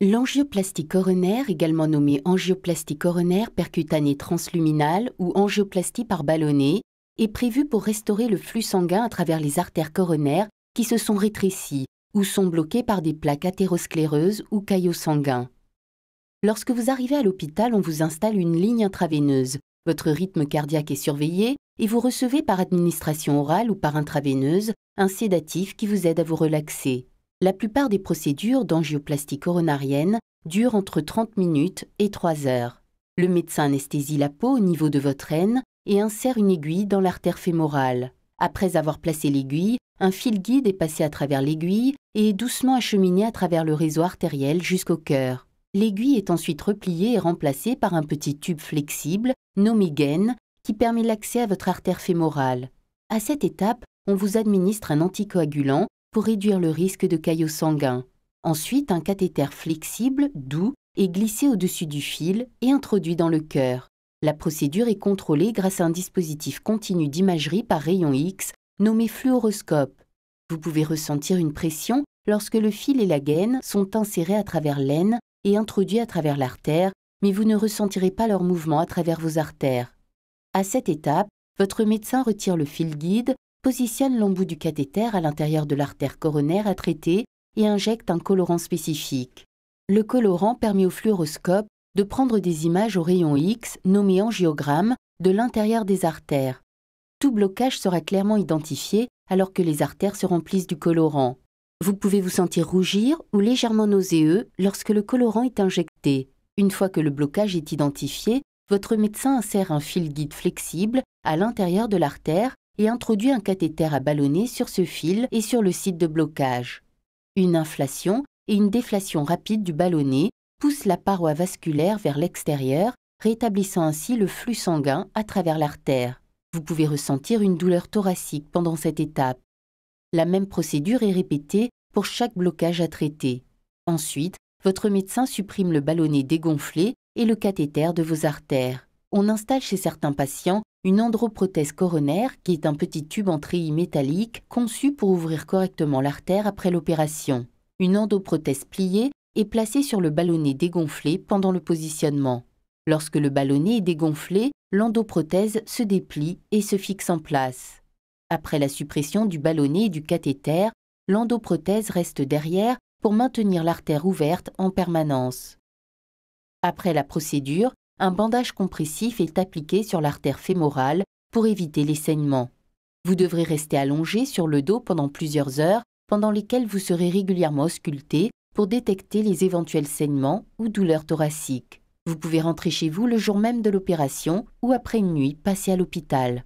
L'angioplastie coronaire, également nommée angioplastie coronaire percutanée transluminale ou angioplastie par ballonnet, est prévue pour restaurer le flux sanguin à travers les artères coronaires qui se sont rétrécies ou sont bloquées par des plaques athéroscléreuses ou caillots sanguins. Lorsque vous arrivez à l'hôpital, on vous installe une ligne intraveineuse. Votre rythme cardiaque est surveillé et vous recevez par administration orale ou par intraveineuse un sédatif qui vous aide à vous relaxer. La plupart des procédures d'angioplastie coronarienne durent entre 30 minutes et 3 heures. Le médecin anesthésie la peau au niveau de votre aine et insère une aiguille dans l'artère fémorale. Après avoir placé l'aiguille, un fil guide est passé à travers l'aiguille et est doucement acheminé à travers le réseau artériel jusqu'au cœur. L'aiguille est ensuite repliée et remplacée par un petit tube flexible, nommé gaine, qui permet l'accès à votre artère fémorale. À cette étape, on vous administre un anticoagulant pour réduire le risque de caillots sanguins. Ensuite, un cathéter flexible, doux, est glissé au-dessus du fil et introduit dans le cœur. La procédure est contrôlée grâce à un dispositif continu d'imagerie par rayon X nommé fluoroscope. Vous pouvez ressentir une pression lorsque le fil et la gaine sont insérés à travers l'aine et introduits à travers l'artère, mais vous ne ressentirez pas leur mouvement à travers vos artères. À cette étape, votre médecin retire le fil guide, positionne l'embout du cathéter à l'intérieur de l'artère coronaire à traiter et injecte un colorant spécifique. Le colorant permet au fluoroscope de prendre des images au rayon X, nommé angiogramme, de l'intérieur des artères. Tout blocage sera clairement identifié alors que les artères se remplissent du colorant. Vous pouvez vous sentir rougir ou légèrement nauséeux lorsque le colorant est injecté. Une fois que le blocage est identifié, votre médecin insère un fil guide flexible à l'intérieur de l'artère et introduit un cathéter à ballonnet sur ce fil et sur le site de blocage. Une inflation et une déflation rapide du ballonnet poussent la paroi vasculaire vers l'extérieur, rétablissant ainsi le flux sanguin à travers l'artère. Vous pouvez ressentir une douleur thoracique pendant cette étape. La même procédure est répétée pour chaque blocage à traiter. Ensuite, votre médecin supprime le ballonnet dégonflé et le cathéter de vos artères. On installe chez certains patients une androprothèse coronaire qui est un petit tube en treillis métallique conçu pour ouvrir correctement l'artère après l'opération. Une endoprothèse pliée est placée sur le ballonnet dégonflé pendant le positionnement. Lorsque le ballonnet est dégonflé, l'endoprothèse se déplie et se fixe en place. Après la suppression du ballonnet et du cathéter, l'endoprothèse reste derrière pour maintenir l'artère ouverte en permanence. Après la procédure, un bandage compressif est appliqué sur l'artère fémorale pour éviter les saignements. Vous devrez rester allongé sur le dos pendant plusieurs heures, pendant lesquelles vous serez régulièrement ausculté pour détecter les éventuels saignements ou douleurs thoraciques. Vous pouvez rentrer chez vous le jour même de l'opération ou après une nuit passée à l'hôpital.